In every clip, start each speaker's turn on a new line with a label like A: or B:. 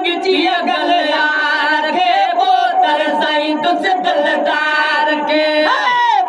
A: गिचिया गल यार के बोतर साईं तुस दिलदार के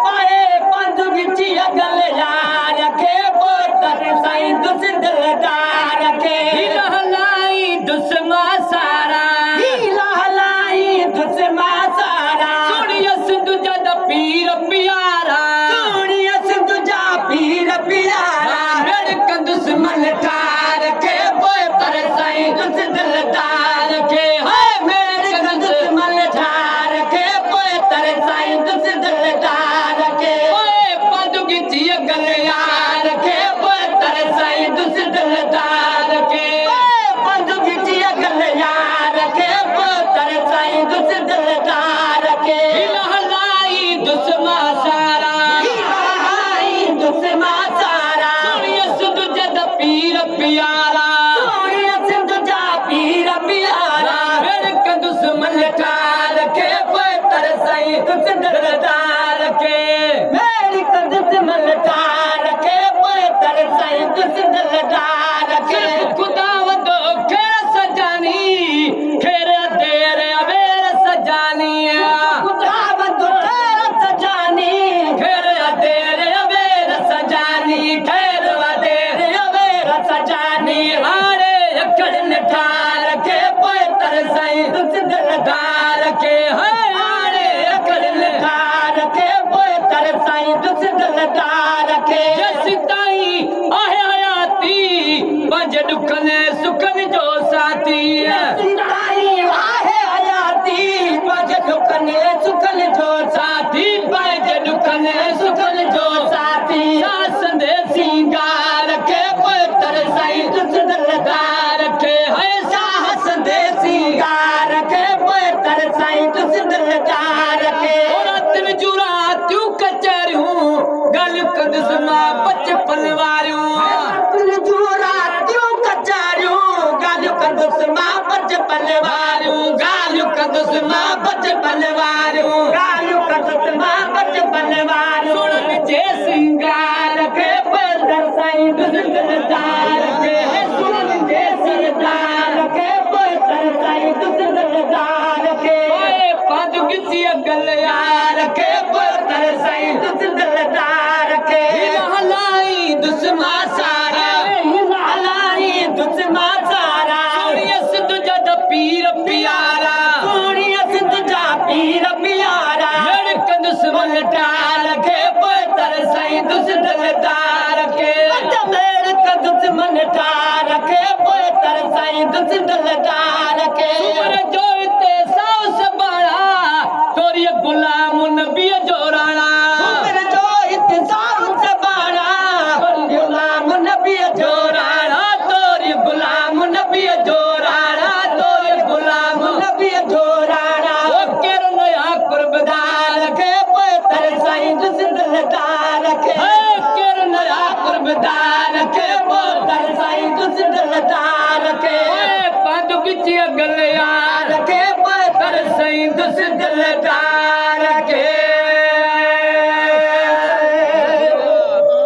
A: पाए पंज गिचिया गल यार के बोतर साईं तुस दिलदार के हिलाई दुस्मा सारा हिलाई दुस्मा सारा सुनिया सिंधु जद पीर प्यारा सुनिया सिंधु जा पीर प्यारा मेरे कंदुस मन ठार के बोतर साईं तुस दिलदार के हाय मेरे कंदुस मन ठार के बोतर साईं तुस दिलदार के ओए पंज गिचिया गल यार के बोतर साईं तुस दिलदार के पंज गिचिया गल यार के बोतर साईं तुस दिलदार के हिलाई दुस्मा सारा हिलाई दुस्मा सारा सुनिया सिंधु जद पीर प्यारा सुनिया सिंधु जा पीर प्यारा मेरे कंदुस मन ठार के बोतर साईं तुस दिलदार के मेरे कंदुस मन ठार के बोतर साईं तुस दिलदार के खुदा वदो खेर सजानी खेर देर अवेर सजानी खुदा वदो खेर सजानी खेर देर अवेर सजानी खेर देर अवेर सजानी हारे अकड़ ठार के बोतर साईं तुस दिलदार के हारे अकड़ ठार के बोतर साईं तुस दिलदार के सिताई आहे हयाती पंज दुखने सुखन जो साथी सिताई आहे हयाती पंज दुखने सुखन जो साथी पंज दुखने सुखन जो साथी संदेश सिंगार के बोतर साईं तुस दिलदार के है साह संदेश सिंगार के बोतर साईं तुस दिलदार के औरत जुरा तू कचरियूं गल कदस मां बचपन वारियूं जुरा तू कचरियूं गल कदस मां बचपन वारियूं गल कदस मां बचपन वारियूं गल कदस मां बचपन वारियूं सुन जे सिंगार के बोतर साईं तुस दिलदार के सुन जे सिंगार के बोतर साईं तुस दिलदार के ओए पंज गिचिया गल यार के बोतर साईं तुस दिलदार के हिलाई दुस्मा सारा हिलाई दुस्मा सारा सुनिया सिंधु जद पीर प्यारा सुनिया सिंधु जा पीर प्यारा मेरे कंदुस मन ठार के बोतर साईं तुस दिलदार के मेरे कंदुस मन ठार के बोतर साईं तुस दिलदार